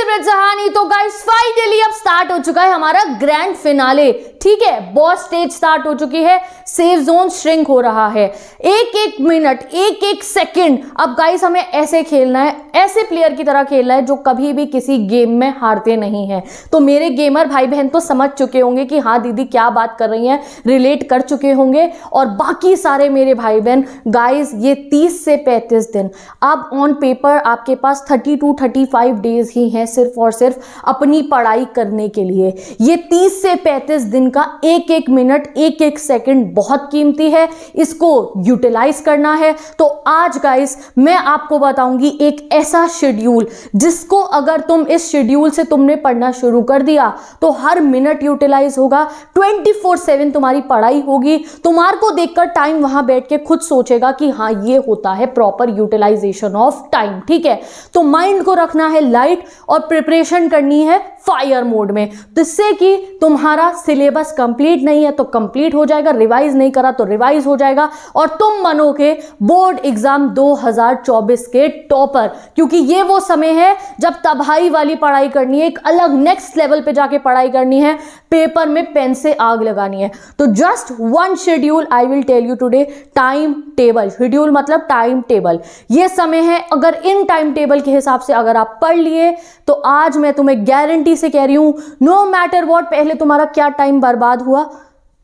सिमरन सहानी। तो guys finally अब start हो चुका है हमारा ग्रैंड फिनाले, ठीक है। बॉस स्टेज स्टार्ट हो चुकी है, सेफ जोन श्रिंक हो रहा है। एक एक मिनट, एक एक सेकंड अब गाइस हमें ऐसे खेलना है, ऐसे प्लेयर की तरह खेलना है जो कभी भी किसी गेम में हारते नहीं हैं। तो मेरे गेमर भाई बहन तो समझ चुके होंगे कि हाँ दीदी क्या बात कर रही हैं, रिलेट कर चुके होंगे। और बाकी सारे मेरे भाई बहन गाइस ये 30 से 35 दिन अब ऑन पेपर आपके पास 30 to 35 डेज ही हैं सिर्फ और सिर्फ अपनी पढ़ाई करने के लिए। ये 30 से 35 दिन का एक एक मिनट, एक एक सेकंड बहुत कीमती है, इसको यूटिलाइज करना है। तो आज गाइस मैं आपको बताऊंगी एक ऐसा शेड्यूल जिसको अगर तुम इस शेड्यूल से तुमने पढ़ना शुरू कर दिया तो हर मिनट यूटिलाइज होगा, 24/7 तुम्हारी पढ़ाई होगी। तुम्हारे को देखकर टाइम वहां बैठ के खुद सोचेगा कि हाँ ये होता है प्रॉपर यूटिलाइजेशन ऑफ टाइम, ठीक है। तो माइंड को रखना है लाइट और प्रिपरेशन करनी है फायर मोड में, जिससे कि तुम्हारा सिलेबस कंप्लीट नहीं है तो कंप्लीट हो जाएगा, रिवाइज नहीं करा तो रिवाइज हो जाएगा और तुम बनोगे बोर्ड एग्जाम 2024 के टॉपर। क्योंकि ये वो समय है जब तबाही वाली पढ़ाई करनी है, एक अलग नेक्स्ट लेवल पे जाके पढ़ाई करनी है, पेपर में पेन से आग लगानी है। तो just one schedule I will tell you today, time table. Schedule मतलब टाइम टेबल। ये समय है, अगर इन टाइम टेबल के हिसाब से अगर आप पढ़ लिए तो आज मैं तुम्हें गारंटी से कह रही हूं, नो मैटर व्हाट पहले तुम्हारा क्या टाइम बर्बाद हुआ,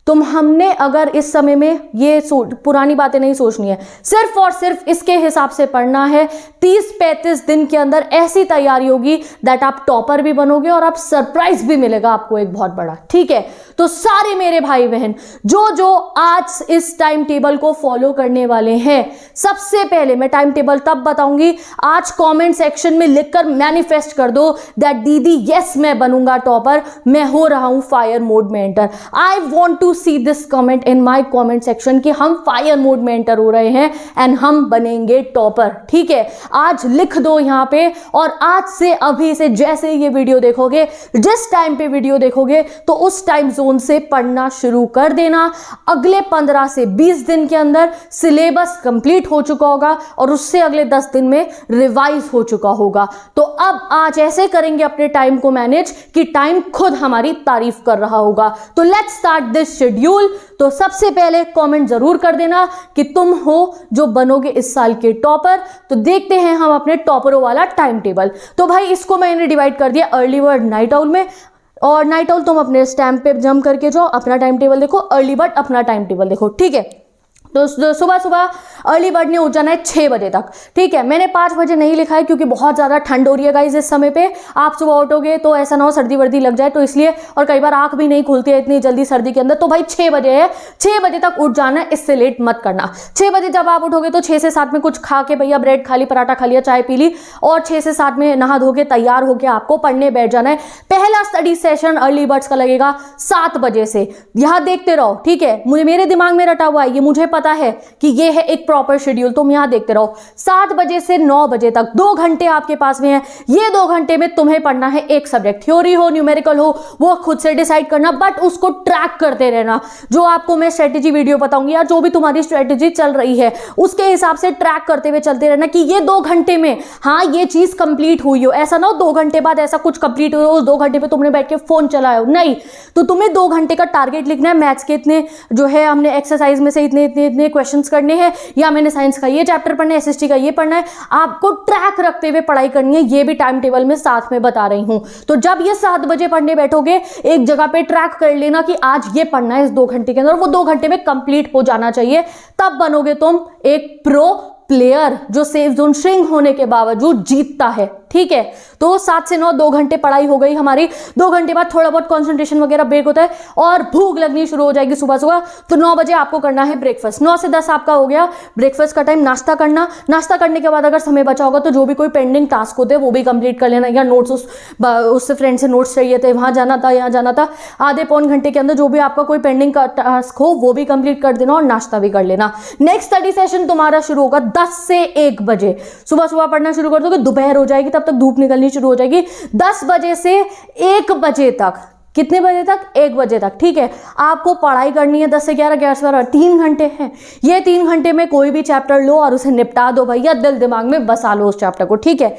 हमने अगर इस समय में ये पुरानी बातें नहीं सोचनी है, सिर्फ और सिर्फ इसके हिसाब से पढ़ना है। 30-35 दिन के अंदर ऐसी तैयारी होगी दैट आप टॉपर भी बनोगे और आप सरप्राइज भी मिलेगा आपको एक बहुत बड़ा, ठीक है। तो सारे मेरे भाई बहन जो आज इस टाइम टेबल को फॉलो करने वाले हैं, सबसे पहले मैं टाइम टेबल तब बताऊंगी, आज कमेंट सेक्शन में लिखकर मैनिफेस्ट कर दो दैट दीदी यस मैं बनूंगा टॉपर, मैं हो रहा हूं फायर मोड में enter. I want to see this comment in my comment section कि हम फायर मोड में एंटर हो रहे हैं एंड हम बनेंगे टॉपर, ठीक है। आज लिख दो यहां पे और आज से अभी से जैसे ये वीडियो देखोगे, जिस टाइम पे वीडियो देखोगे तो उस टाइम जोन से पढ़ना शुरू कर देना। अगले 15 से 20 दिन के अंदर सिलेबस कंप्लीट हो चुका होगा और उससे अगले 10 दिन में रिवाइज हो चुका होगा। तो अब आज ऐसे करेंगे अपने टाइम को मैनेज कि टाइम खुद हमारी तारीफ कर रहा होगा। तो लेट्स स्टार्ट दिस शेड्यूल। तो सबसे पहले कमेंट जरूर कर देना कि तुम हो जो बनोगे इस साल के टॉपर। तो देखते हैं हम अपने टॉपरों वाला टाइम टेबल। तो भाई इसको मैंने डिवाइड कर दिया अर्ली बर्ड नाइट आउल में, और नाइट आउल तुम अपने स्टैम्प पे जंप करके जाओ, अपना टाइम टेबल देखो, अर्ली बर्ड अपना टाइम टेबल देखो, ठीक है। तो सुबह सुबह अर्ली बर्ड ने उठ जाना है 6 बजे तक, ठीक है। मैंने 5 बजे नहीं लिखा है क्योंकि बहुत ज़्यादा ठंड हो रही है गाइस इस समय पे। आप सुबह उठोगे तो ऐसा ना हो सर्दी वर्दी लग जाए, तो इसलिए, और कई बार आंख भी नहीं खुलती है इतनी जल्दी सर्दी के अंदर। तो भाई 6 बजे है, 6 बजे तक उठ जाना है, इससे लेट मत करना। 6 बजे जब आप उठोगे तो 6 से 7 में कुछ खा के, भैया ब्रेड खा ली, पराठा खा लिया, चाय पी ली, और 6 से 7 में नहा धो के तैयार होकर आपको पढ़ने बैठ जाना है। पहला स्टडी सेशन अर्ली बर्ड्स का लगेगा 7 बजे से। यहाँ देखते रहो, ठीक है। मेरे दिमाग में रटा हुआ है, ये मुझे पता है कि ये है एक प्रॉपर शेड्यूल, तुम यहां देखते रहो। 7 बजे से 9 बजे तक 2 घंटे आपके पास में है। ये 2 घंटे में तुम्हें पढ़ना है एक सब्जेक्ट, थ्योरी हो न्यूमेरिकल हो वो खुद से डिसाइड करना, बट उसको ट्रैक करते रहना। जो आपको मैं स्ट्रेटेजी वीडियो बताऊंगी या जो भी तुम्हारी स्ट्रेटेजी चल रही है उसके हिसाब से ट्रैक करते हुए चलते रहना कि ये 2 घंटे में हाँ ये चीज कंप्लीट हुई हो। ऐसा ना हो 2 घंटे बाद ऐसा कुछ कंप्लीट हो, उस 2 घंटे में तुमने बैठ के फोन चलाया हो, नहीं। तो तुम्हें 2 घंटे का टारगेट लिखना है। मैथ्स के इतने जो है हमने एक्सरसाइज में से इतने इतने इतने क्वेश्चन करने हैं, या मैंने साइंस का ये चैप्टर पढ़ना है, एसएसटी का ये पढ़ना है। आपको ट्रैक रखते हुए पढ़ाई करनी है, ये भी टाइम टेबल में साथ में बता रही हूं। तो जब ये 7 बजे पढ़ने बैठोगे एक जगह पे ट्रैक कर लेना कि आज ये पढ़ना है इस 2 घंटे के अंदर, वो 2 घंटे में कंप्लीट हो जाना चाहिए। तब बनोगे तुम एक प्रो प्लेयर जो सेफ जोन श्रिंक होने के बावजूद जीतता है, ठीक है। तो 7 से 9 2 घंटे पढ़ाई हो गई हमारी। 2 घंटे बाद थोड़ा बहुत कंसंट्रेशन वगैरह ब्रेक होता है और भूख लगनी शुरू हो जाएगी सुबह सुबह। तो 9 बजे आपको करना है ब्रेकफास्ट। 9 से 10 आपका हो गया ब्रेकफास्ट का टाइम। नाश्ता करना, नाश्ता करने के बाद अगर समय बचा होगा तो जो भी कोई पेंडिंग टास्क होते हैं वो भी कंप्लीट कर लेना, या नोट्स उससे फ्रेंड से नोट्स चाहिए थे, वहां जाना था, यहाँ जाना था, आधे पौन घंटे के अंदर जो भी आपका कोई पेंडिंग का टास्क हो वो भी कंप्लीट कर देना और नाश्ता भी कर लेना। नेक्स्ट स्टडी सेशन तुम्हारा शुरू होगा 10 से 1 बजे। सुबह सुबह पढ़ना शुरू कर दोगे, दोपहर हो जाएगी, तब तक धूप निकलनी शुरू हो जाएगी। 10 बजे से 1 बजे तक, कितने बजे तक? 1 बजे तक, ठीक है। आपको पढ़ाई करनी है 10 से 11, 11 से 12, 3 घंटे हैं। ये 3 घंटे में कोई भी चैप्टर लो और उसे निपटा दो भैया, दिल दिमाग में बसा लो उस चैप्टर को, ठीक है।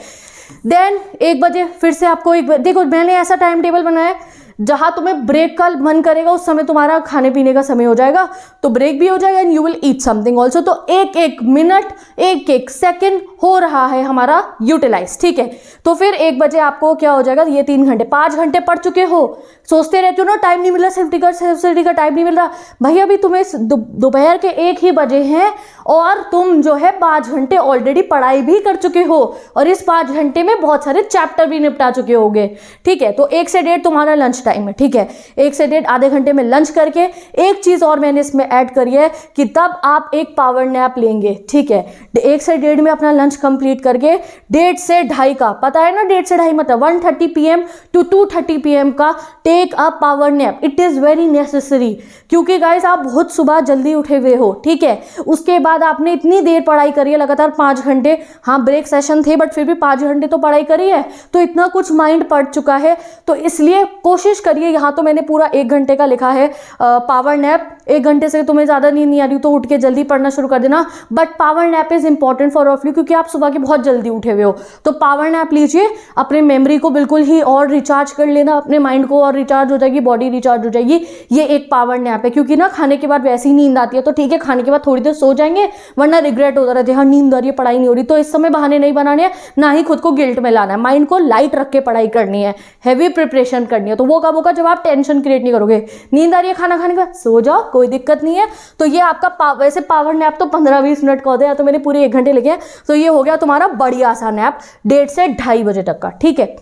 देन 1 बजे फिर से आपको देखो मैंने ऐसा टाइम टेबल बनाया है जहां तुम्हें ब्रेक का मन करेगा उस समय तुम्हारा खाने पीने का समय हो जाएगा, तो ब्रेक भी हो जाएगा and you will eat something also. तो एक एक मिनट एक एक सेकेंड हो रहा है हमारा यूटिलाइज, ठीक है। तो फिर 1 बजे आपको क्या हो जाएगा, ये 3 घंटे 5 घंटे पढ़ चुके हो। सोचते रहते हो ना टाइम नहीं मिल रहा, सेल्फ स्टडी का टाइम नहीं मिल रहा, भाई अभी तुम्हें दोपहर के 1 ही बजे हैं और तुम जो है 5 घंटे ऑलरेडी पढ़ाई भी कर चुके हो और इस 5 घंटे में बहुत सारे चैप्टर भी निपटा चुके होगे, ठीक है। तो 1 से 1.5 तुम्हारा लंच टाइम है, ठीक है। 1 से 1.5 आधे घंटे में लंच करके एक चीज और मैंने इसमें ऐड करी है कि तब आप एक पावर नैप लेंगे, ठीक है। 1 से 1.5 में अपना लंच कंप्लीट करके 1.5 से 2.5 का, पता है ना 1.5 से 2.5 मतलब 1:30 PM to 2:30 PM का take a power nap. It is very necessary, क्योंकि गाइस आप बहुत सुबह जल्दी उठे हुए हो, ठीक है। उसके बाद आपने इतनी देर पढ़ाई करी है लगातार 5 घंटे, हाँ ब्रेक सेशन थे बट फिर भी 5 घंटे तो पढ़ाई करी है, तो इतना कुछ माइंड पढ़ चुका है। तो इसलिए कोशिश करिए, यहाँ तो मैंने पूरा 1 घंटे का लिखा है पावर नैप। 1 घंटे से तुम्हें ज़्यादा नींद नहीं आ रही तो उठ के जल्दी पढ़ना शुरू कर देना, but power nap is important for of you, क्योंकि आप सुबह के बहुत जल्दी उठे हुए हो। तो पावर नैप लीजिए, अपने मेमोरी को बिल्कुल ही और रिचार्ज कर लेना, अपने माइंड को और रिचार्ज हो जाएगी, बॉडी रिचार्ज हो जाएगी। ये एक पावर नैप है, क्योंकि ना खाने के बाद वैसी नींद आती है तो ठीक है खाने के बाद थोड़ी देर सो जाएंगे, वरना रिग्रेट होता रहता है हाँ नींद आ रही है पढ़ाई नहीं हो रही। तो इस समय बहाने नहीं बनाने हैं, ना ही खुद को गिल्ट में लाना है, माइंड को लाइट रख के पढ़ाई करनी है, हैवी प्रिपरेशन करनी है। तो वो कब होगा, जब आप टेंशन क्रिएट नहीं करोगे। नींद आ रही है खाना खाने का, सो जाओ, कोई दिक्कत नहीं है। तो ये आपका वैसे पावर नैप तो 15-20 मिनट का होता है, तो मैंने पूरे 1 घंटे लिखे हैं, तो ये हो गया तुम्हारा बढ़िया सा नैप 1.5 से 2.5 बजे तक का, ठीक है।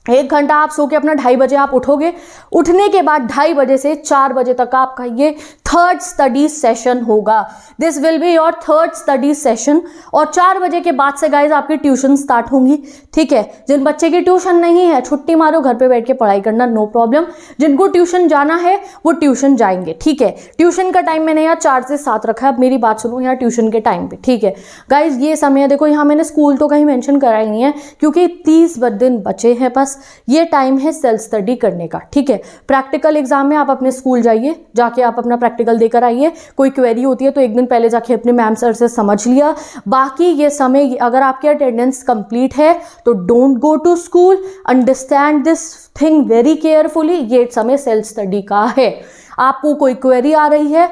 1 घंटा आप सो के अपना 2:30 बजे आप उठोगे। उठने के बाद 2:30 बजे से 4 बजे तक आपका ये 3rd स्टडी सेशन होगा। This will be your 3rd study session. और 4 बजे के बाद से गाइज आपकी ट्यूशन स्टार्ट होंगी, ठीक है। जिन बच्चे की ट्यूशन नहीं है छुट्टी मारो, घर पे बैठ के पढ़ाई करना, नो प्रॉब्लम। जिनको ट्यूशन जाना है वो ट्यूशन जाएंगे, ठीक है। ट्यूशन का टाइम मैंने यहाँ 4 से 7 रखा है। अब मेरी बात सुनो यहाँ ट्यूशन के टाइम पे, ठीक है गाइज। ये समय देखो, यहाँ मैंने स्कूल तो कहीं मेंशन करा ही नहीं है, क्योंकि 30 दिन बचे हैं बस। ये टाइम है सेल्फ स्टडी करने का, ठीक है। प्रैक्टिकल एग्जाम में आप अपने स्कूल जाइए, जाके आप अपना प्रैक्टिकल देकर आइए। कोई क्वेरी होती है तो 1 दिन पहले जाके अपने मैम सर से समझ लिया। बाकी ये समय अगर आपकी अटेंडेंस कंप्लीट है तो don't go to school, understand this thing very carefully. ये समय सेल्फ स्टडी का है। आपको कोई क्वेरी आ रही है,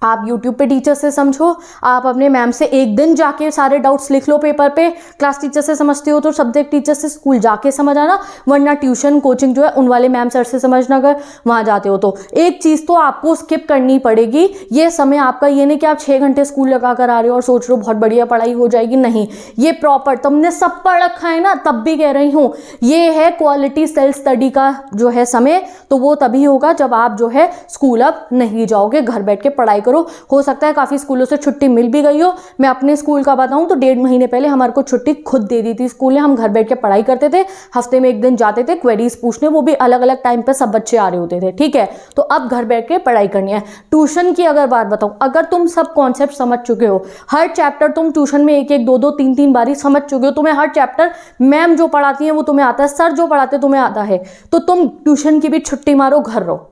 आप YouTube पे टीचर से समझो, आप अपने मैम से 1 दिन जाके सारे डाउट्स लिख लो पेपर पे। क्लास टीचर से समझते हो तो सब्जेक्ट टीचर से स्कूल जाके समझ आना, वरना ट्यूशन कोचिंग जो है उन वाले मैम सर से समझना अगर वहाँ जाते हो तो। एक चीज़ तो आपको स्किप करनी पड़ेगी, ये समय आपका ये नहीं कि आप 6 घंटे स्कूल लगा कर आ रहे हो और सोच रहे हो बहुत बढ़िया पढ़ाई हो जाएगी, नहीं। ये प्रॉपर तुमने सब पढ़ रखा है ना, तब भी कह रही हूँ ये है क्वालिटी सेल्फ स्टडी का जो है समय। तो वो तभी होगा जब आप जो है स्कूल अब नहीं जाओगे, घर बैठ के पढ़ाई करो। हो सकता है काफी स्कूलों से छुट्टी मिल भी गई हो। मैं अपने स्कूल का बताऊं तो 1.5 महीने पहले हमारे को छुट्टी खुद दे दी थी स्कूल ने। हम घर बैठ के पढ़ाई करते थे, हफ्ते में 1 दिन जाते थे क्वेरीज पूछने, वो भी अलग अलग टाइम पे सब बच्चे आ रहे होते थे, ठीक है। तो अब घर बैठ के पढ़ाई करनी है। ट्यूशन की अगर बात बताऊं, अगर तुम सब कॉन्सेप्ट समझ चुके हो, हर चैप्टर तुम ट्यूशन में 1-1, 2-2, 3-3 बारी समझ चुके हो, तुम्हें हर चैप्टर मैम जो पढ़ाती है वो तुम्हें आता है, सर जो पढ़ाते हैं तुम्हें आता है, तो तुम ट्यूशन की भी छुट्टी मारो, घर रहो।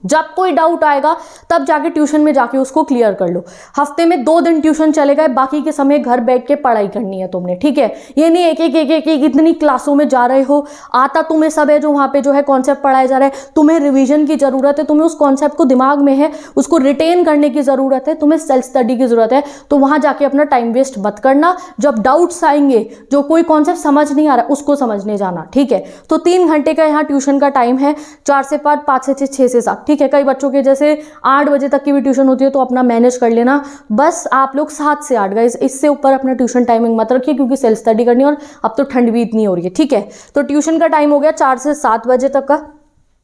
जब कोई डाउट आएगा तब जाके ट्यूशन में जाके उसको क्लियर कर लो। हफ्ते में 2 दिन ट्यूशन चलेगा, बाकी के समय घर बैठ के पढ़ाई करनी है तुमने, ठीक है। ये नहीं एक इतनी क्लासों में जा रहे हो, आता तुम्हें सब है, जो वहाँ पे जो है कॉन्सेप्ट पढ़ाया जा रहा है, तुम्हें रिवीजन की जरूरत है, तुम्हें उस कॉन्सेप्ट को दिमाग में है उसको रिटेन करने की जरूरत है, तुम्हें सेल्फ स्टडी की जरूरत है। तो वहाँ जाके अपना टाइम वेस्ट मत करना। जब डाउट्स आएंगे, जो कोई कॉन्सेप्ट समझ नहीं आ रहा उसको समझने जाना, ठीक है। तो 3 घंटे का यहाँ ट्यूशन का टाइम है, 4 से 5, 5 से 6, 6 से 7, ठीक है। कई बच्चों के जैसे 8 बजे तक की भी ट्यूशन होती है, तो अपना मैनेज कर लेना। बस आप लोग 7 से 8 गाइस, इससे ऊपर अपना ट्यूशन टाइमिंग मत रखिए, क्योंकि सेल्फ स्टडी करनी है और अब तो ठंड भी इतनी हो रही है, ठीक है। तो ट्यूशन का टाइम हो गया 4 से 7 बजे तक का।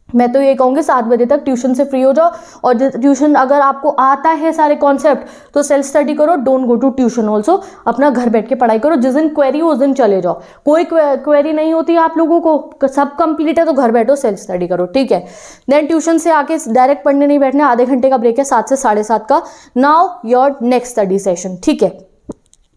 मैं तो ये कहूँगी 7 बजे तक ट्यूशन से फ्री हो जाओ। और ट्यूशन अगर आपको आता है सारे कॉन्सेप्ट तो सेल्फ स्टडी करो, don't go to tuition also. अपना घर बैठ के पढ़ाई करो, जिस दिन क्वेरी हो उस दिन चले जाओ। कोई क्वेरी नहीं होती आप लोगों को, सब कंप्लीट है तो घर बैठो सेल्फ स्टडी करो, ठीक है। देन ट्यूशन से आके डायरेक्ट पढ़ने नहीं बैठना, आधे घंटे का ब्रेक है 7 से 7:30 का। Now your next study session, ठीक है।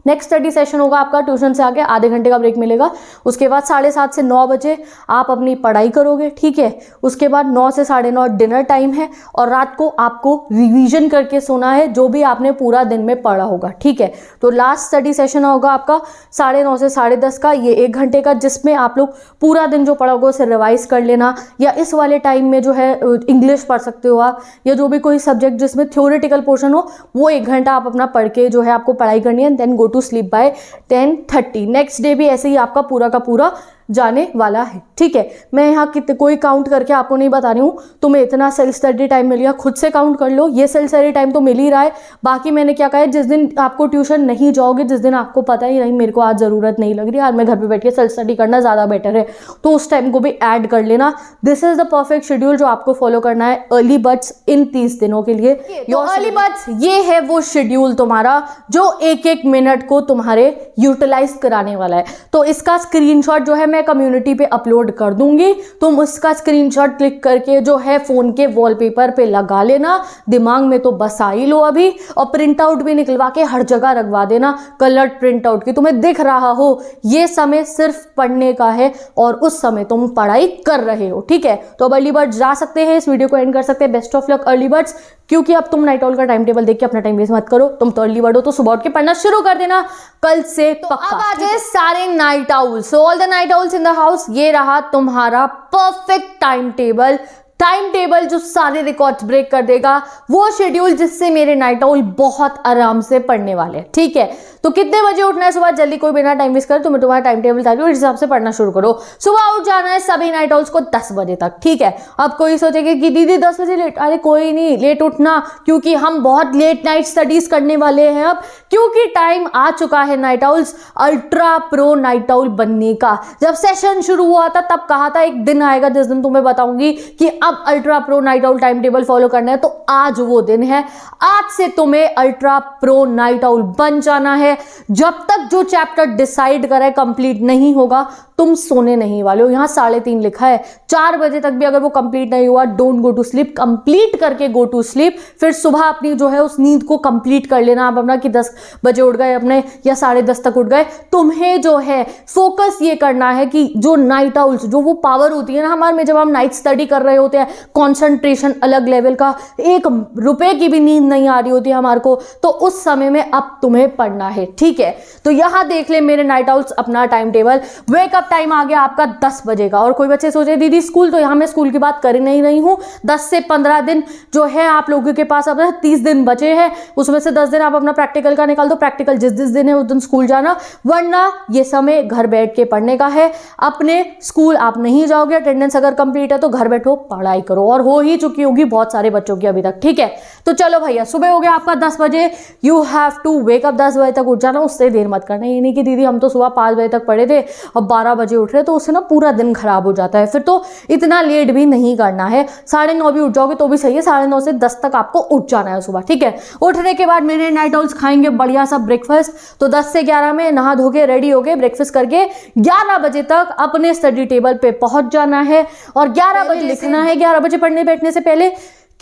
नेक्स्ट स्टडी सेशन होगा आपका, ट्यूशन से आके आधे घंटे का ब्रेक मिलेगा। उसके बाद 7:30 से 9 बजे आप अपनी पढ़ाई करोगे, ठीक है। उसके बाद 9 से 9:30 डिनर टाइम है और रात को आपको रिवीजन करके सोना है जो भी आपने पूरा दिन में पढ़ा होगा, ठीक है। तो लास्ट स्टडी सेशन होगा आपका 9:30 से 10:30 का, ये 1 घंटे का, जिसमें आप लोग पूरा दिन जो पढ़ा होगा उसे रिवाइज कर लेना, या इस वाले टाइम में जो है इंग्लिश पढ़ सकते हो आप, या जो भी कोई सब्जेक्ट जिसमें थ्योरेटिकल पोर्शन हो वो 1 घंटा आप अपना पढ़ के जो है आपको पढ़ाई करनी है, then go to sleep by 10:30। Next day भी ऐसे ही आपका पूरा का पूरा जाने वाला है, ठीक है। मैं यहाँ कितने कोई काउंट करके आपको नहीं बता रही हूँ, तुम्हें इतना सेल्फ स्टडी टाइम मिल गया, खुद से काउंट कर लो, ये सेल्फ स्टडी टाइम तो मिल ही रहा है। बाकी मैंने क्या कहा है, जिस दिन आपको ट्यूशन नहीं जाओगे, जिस दिन आपको पता ही नहीं मेरे को आज ज़रूरत नहीं लग रही, आज मैं घर पे बैठ के सेल्फ स्टडी करना ज़्यादा बेटर है, तो उस टाइम को भी ऐड कर लेना। This is the perfect schedule जो आपको फॉलो करना है अर्ली बर्ड्स इन 30 दिनों के लिए। अर्ली बर्ड्स ये है वो शेड्यूल तुम्हारा जो 1-1 मिनट को तुम्हारे यूटिलाइज कराने वाला है। तो इसका स्क्रीनशॉट जो है मैं कम्युनिटी पे अपलोड कर दूंगी, तुम उसका स्क्रीनशॉट क्लिक करके जो है फोन के वॉलपेपर पे लगा लेना, दिमाग में तो बसा ही लो अभी, और प्रिंट आउट भी निकलवा के हर जगह रखवा देना, कलर्ड प्रिंट आउट की, तुम्हें दिख रहा हो ये समय सिर्फ पढ़ने का है और उस समय तुम पढ़ाई कर रहे हो, ठीक है। तो अब अर्ली बर्ड्स जा सकते हैं, इस वीडियो को एंड कर सकते हैं। Best of luck early birds, क्योंकि अब तुम नाइट ऑल का टाइम टेबल देख के अपना टाइम वेस्ट मत करो, तुम तो अर्ली बर्ड हो तो सुबह उठ के पढ़ना शुरू कर देना कल से पक्का। अब आ जाए सारे night owls, so all the night owls in the house, ये रहा तुम्हारा परफेक्ट टाइम टेबल जो सारे रिकॉर्ड्स ब्रेक कर देगा, वो शेड्यूल जिससे मेरे नाइट आउल बहुत आराम से पढ़ने वाले हैं, ठीक है। तो कितने बजे उठना है सुबह, जल्दी कोई बिना टाइम वेस्ट करे, तो मैं तुम्हारा टाइम टेबल बता रही हूँ, इस हिसाब से पढ़ना शुरू करो। सुबह उठ जाना है सभी नाइट आउल्स को 10 बजे तक, ठीक है। अब कोई सोचेगा कि दीदी 10 बजे लेट, अरे कोई नहीं, लेट उठना, क्योंकि हम बहुत लेट नाइट स्टडीज करने वाले हैं अब, क्योंकि टाइम आ चुका है night owls ultra pro night owl बनने का। जब सेशन शुरू हुआ था तब कहा था एक दिन आएगा जिस दिन तुम्हें बताऊंगी कि अब ultra pro night owl time table follow करना है, तो आज वो दिन है। आज से तुम्हें अल्ट्रा प्रो नाइट आउल बन जाना है। जब तक जो चैप्टर डिसाइड करा है कंप्लीट नहीं होगा, तुम सोने नहीं वाले हो। यहां 3:30 लिखा है, 4 बजे तक भी अगर वो कंप्लीट नहीं हुआ, don't go to sleep, complete करके गो टू स्लीप। फिर सुबह अपनी जो है उस नींद को कंप्लीट कर लेना आप अपना, कि 10 बजे उठ गए अपने या 10:30 तक उठ गए। तुम्हें जो है फोकस ये करना है कि जो नाइट आउल्स, जो वो पावर होती है ना हमारे में, जब हम नाइट स्टडी कर रहे होते हैं, कॉन्सेंट्रेशन अलग लेवल का, 1 रुपए की भी नींद नहीं आ रही होती है हमारे को, तो उस समय में अब तुम्हें पढ़ना है, ठीक है। तो यहां देख ले मेरे नाइट आउल्स अपना टाइम टेबल। वेकअप टाइम आ गया आपका 10 बजे का। और कोई बच्चे सोचे दीदी स्कूल, तो यहां मैं स्कूल की बात कर नहीं रही हूं। 10 से 15 दिन जो है आप लोगों के पास, अब 30 दिन बचे हैं, उसमें से 10 दिन आप अपना प्रैक्टिकल का निकाल दो। प्रैक्टिकल जिस दिन है उस दिन स्कूल जाना, वरना ये समय घर बैठ के पढ़ने का है। अपने स्कूल आप नहीं जाओगे, अटेंडेंस अगर कंप्लीट है तो घर बैठो पढ़ाई करो, और हो ही चुकी होगी बहुत सारे बच्चों की अभी तक, ठीक है। तो चलो भैया, सुबह हो गया आपका 10 बजे, यू हैव टू वेकअप, 10 बजे तक उठ जाना, उससे देर मत करना। ये नहीं कि दीदी हम तो सुबह 5 बजे तक पढ़े थे, अब 12 बजे उठ रहे, तो उससे ना पूरा दिन खराब हो जाता है। फिर तो इतना लेट भी नहीं करना है, 9:30 भी उठ जाओगे तो भी सही है, 9:30 से 10 तक आपको उठ जाना है सुबह, ठीक है। उठने के बाद मेरे नाइट आउल्स खाएंगे बढ़िया सा ब्रेकफास्ट। तो 10 से 11 में नहा धो के रेडी हो गए, ब्रेकफास्ट करके 11 बजे तक अपने स्टडी टेबल पे पहुंच जाना है, और 11 बजे लिखना है, 11 बजे पढ़ने बैठने से पहले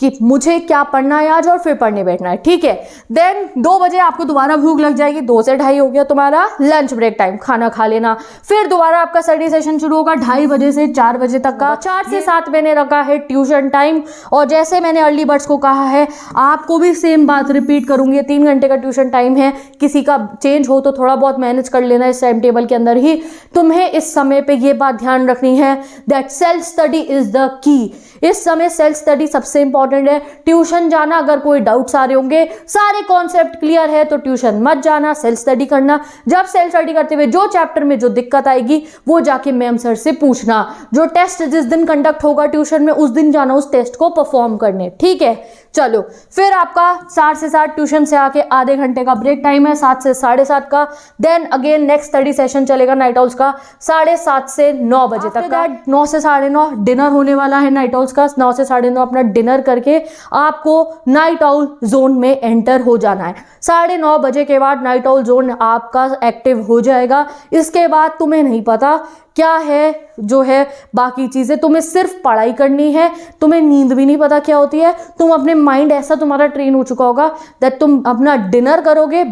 कि मुझे क्या पढ़ना है आज, और फिर पढ़ने बैठना है, ठीक है। देन 2 बजे आपको दोबारा भूख लग जाएगी, 2 से 2:30 हो गया तुम्हारा लंच ब्रेक टाइम, खाना खा लेना। फिर दोबारा आपका स्टडी सेशन शुरू होगा 2:30 बजे से 4 बजे तक का। 4 से 7 मैंने रखा है ट्यूशन टाइम, और जैसे मैंने अर्ली बर्ड्स को कहा है, आपको भी सेम बात रिपीट करूंगी। 3 घंटे का ट्यूशन टाइम है, किसी का चेंज हो तो थोड़ा बहुत मैनेज कर लेना इस टाइम टेबल के अंदर ही। तुम्हें इस समय पे ये बात ध्यान रखनी है that self study is the key. इस समय सेल्फ स्टडी सबसे इंपॉर्टेंट है। ट्यूशन जाना, अगर कोई डाउट्स आ रहे होंगे, सारे कॉन्सेप्ट क्लियर है तो ट्यूशन मत जाना, सेल्फ स्टडी करना। जब सेल्फ स्टडी करते हुए जो चैप्टर में जो दिक्कत आएगी वो जाके मैम सर से पूछना। जो टेस्ट जिस दिन कंडक्ट होगा ट्यूशन में, उस दिन जाना उस टेस्ट को परफॉर्म करने, ठीक है। चलो, फिर आपका 7 से 7 ट्यूशन से आके आधे घंटे का ब्रेक टाइम है, 7 से 7:30 का। Then again next study session चलेगा नाइट आउल्स का 7:30 से 9 बजे तक का। 9 से 9:30 डिनर होने वाला है नाइट आउल्स का। 9 से 9:30 अपना डिनर करके आपको नाइट आउल जोन में एंटर हो जाना है। 9:30 बजे के बाद नाइट आउल जोन आपका एक्टिव हो जाएगा। इसके बाद तुम्हें नहीं पता क्या है जो है बाकी चीज़ें, तुम्हें सिर्फ पढ़ाई करनी है, तुम्हें नींद भी नहीं पता क्या होती है, तुम अपने माइंड ऐसा तुम्हारा ट्रेन हो चुका होगा दैट तुम अपना डिनर करोगे,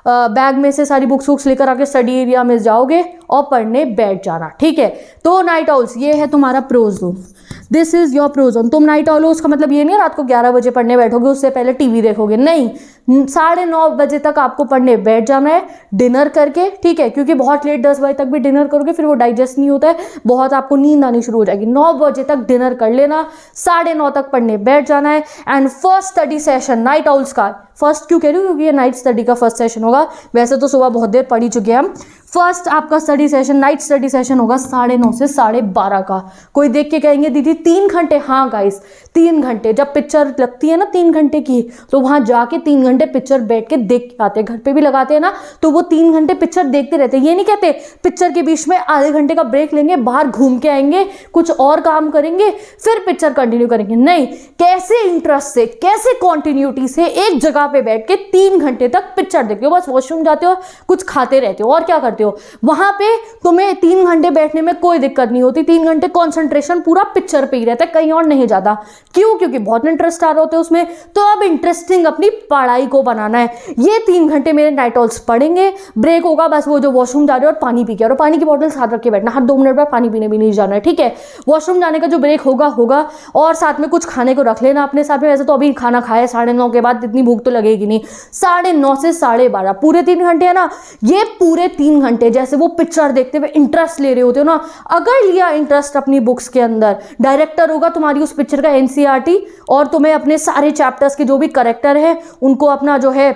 बैग में से सारी बुक्स लेकर आके स्टडी एरिया में जाओगे और पढ़ने बैठ जाना, ठीक है। तो नाइट आउल्स, ये है तुम्हारा pro zone, this is your pro zone. तुम नाइट आउल हो उसका मतलब ये नहीं है रात को 11 बजे पढ़ने बैठोगे, उससे पहले टीवी देखोगे, नहीं, 9:30 बजे तक आपको पढ़ने बैठ जाना है डिनर करके, ठीक है, क्योंकि बहुत लेट 10 बजे तक भी डिनर करोगे फिर वो डाइजेस्ट नहीं होता है, बहुत आपको नींद आनी शुरू हो जाएगी। 9 बजे तक डिनर कर लेना, 9:30 तक पढ़ने बैठ जाना है। And first study session night owls का, फर्स्ट क्यों कह रही हूँ क्योंकि ये नाइट स्टडी का फर्स्ट सेशन होगा, वैसे तो सुबह बहुत देर पढ़ ही चुके हैं हम। फर्स्ट आपका study session, night study session होगा 9:30 से 12:30 का। कोई देख के कहेंगे दीदी 3 घंटे, हाँ गाइस 3 घंटे, जब पिक्चर लगती है ना 3 घंटे की, तो वहां जाके 3 घंटे पिक्चर बैठ के देख के आते हैं, घर पे भी लगाते हैं ना तो वो 3 घंटे पिक्चर देखते रहते हैं। ये नहीं कहते पिक्चर के बीच में आधे घंटे का ब्रेक लेंगे, बाहर घूम के आएंगे, कुछ और काम करेंगे, फिर पिक्चर कंटिन्यू करेंगे, नहीं, कैसे इंटरेस्ट से, कैसे कॉन्टिन्यूटी से एक जगह पे बैठ के 3 घंटे तक पिक्चर देखते हो, बस वॉशरूम जाते हो, कुछ खाते रहते हो और क्या करते हो, वहां पे तुम्हें 3 घंटे बैठने में कोई दिक्कत नहीं होती, 3 घंटे कंसंट्रेशन पूरा पिक्चर पे ही रहता है, कहीं और नहीं जाता। क्यों? क्योंकि बहुत इंटरेस्ट आ रहे होते हैं उसमें। तो अब इंटरेस्टिंग अपनी पढ़ाई को बनाना है। ये 3 घंटे मेरे नाइट आउल्स पढ़ेंगे, ब्रेक होगा बस वो जो वॉशरूम जा रहे हो और पानी पी के, और पानी की बोतल साथ रख के बैठना, हर 2 मिनट बाद पानी पीने भी नहीं जाना है, ठीक है। वॉशरूम जाने का जो ब्रेक होगा और साथ में कुछ खाने को रख लेना अपने साथ में, वैसे तो अभी खाना खाया 9:30 के बाद इतनी भूख तो लगेगी नहीं, 9:30 से 12:30 पूरे 3 घंटे है ना, ये पूरे 3 घंटे जैसे वो पिक्चर देखते हुए इंटरेस्ट ले रहे होते हो ना, अगर लिया इंटरेस्ट अपनी बुक्स के अंदर, डायरेक्टर होगा तुम्हारी उस पिक्चर का एनसीईआरटी, और तुम्हें अपने सारे चैप्टर्स के जो भी करेक्टर है उनको अपना जो है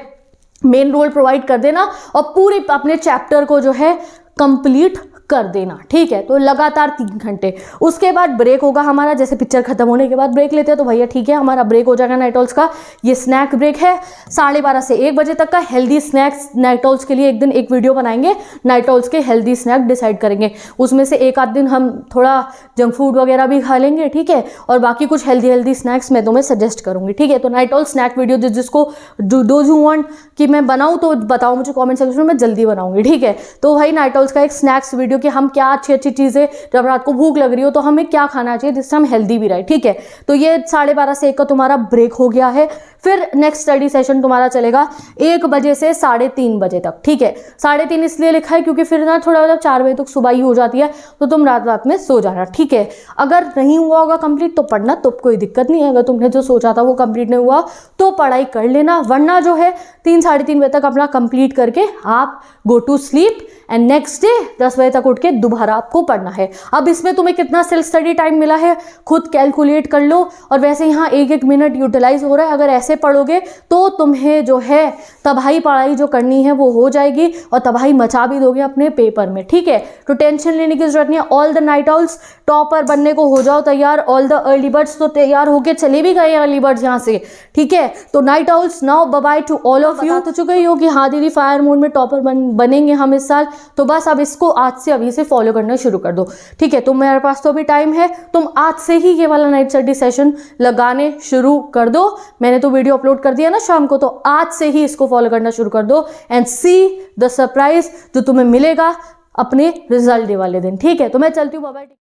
मेन रोल प्रोवाइड कर देना और पूरे अपने चैप्टर को जो है कंप्लीट कर देना, ठीक है। तो लगातार 3 घंटे, उसके बाद ब्रेक होगा हमारा, जैसे पिक्चर खत्म होने के बाद ब्रेक लेते हैं तो भैया ठीक है हमारा ब्रेक हो जाएगा नाइट आउल्स का। ये स्नैक ब्रेक है 12:30 से 1 बजे तक का, हेल्दी स्नैक्स नाइट आउल्स के लिए एक दिन एक वीडियो बनाएंगे, नाइट आउल्स के हेल्दी स्नैक डिसाइड करेंगे, उसमें से एक आध दिन हम थोड़ा जंक फूड वगैरह भी खा लेंगे, ठीक है, और बाकी कुछ हेल्दी स्नैक्स मैं तुम्हें सजेस्ट करूंगी, ठीक है। तो नाइट आउल स्नैक वीडियो जिसको डोज यू वांट कि मैं बनाऊँ तो बताओ मुझे कॉमेंट सेक्शन में, मैं जल्दी बनाऊंगी, ठीक है। तो भाई नाइट आउल्स का एक स्नैक्स वीडियो कि हम क्या अच्छी चीज़ें, जब रात को भूख लग रही हो तो हमें क्या खाना चाहिए जिससे हम हेल्दी भी रहे, ठीक है। तो ये 12:30 से 1 का तुम्हारा ब्रेक हो गया है। फिर नेक्स्ट स्टडी सेशन तुम्हारा चलेगा 1 बजे से 3:30 बजे तक, ठीक है। 3:30 इसलिए लिखा है क्योंकि फिर ना थोड़ा मतलब 4 बजे तक सुबह ही हो जाती है, तो तुम रात में सो जाना, ठीक है। अगर नहीं हुआ होगा कंप्लीट तो पढ़ना, तो कोई दिक्कत नहीं है, अगर तुमने जो सोचा था वो कंप्लीट नहीं हुआ तो पढ़ाई कर लेना, वरना जो है 3-3:30 बजे तक अपना कंप्लीट करके आप go to sleep and next day 10 बजे तक उठ के दोबारा आपको पढ़ना है। अब इसमें तुम्हें कितना सेल्फ स्टडी टाइम मिला है खुद कैलकुलेट कर लो, और वैसे यहाँ 1-1 मिनट यूटिलाइज हो रहा है, अगर ऐसे पढ़ोगे तो तुम्हें जो है तबाही पढ़ाई जो करनी है वो हो जाएगी और तबाही मचा भी दोगे अपने पेपर में, ठीक है। तो टेंशन लेने की जरूरत नहीं है। All the night owls topper बनने को हो जाओ तैयार, ऑल द अर्ली बर्ड्स तो तैयार होके चले भी गए अर्ली बर्ड्स यहाँ से, ठीक है। तो night owls now bye bye to all of you. तो चुके हो कि हाँ दीदी फायर मोड में टॉपर बनेंगे हम इस साल, तो बस अब इसको आज से अभी से फॉलो करना शुरू कर दो, ठीक है। तो मेरे पास तो अभी टाइम है, तुम आज से ही ये वाला नाइट स्टडी सेशन लगाने शुरू कर दो। मैंने तो वीडियो अपलोड कर दिया ना शाम को, तो आज से ही इसको फॉलो करना शुरू कर दो एंड सी द सरप्राइज जो तुम्हें मिलेगा अपने रिजल्ट डे वाले दिन, ठीक है। तो मैं चलती हूँ, बाय बाय।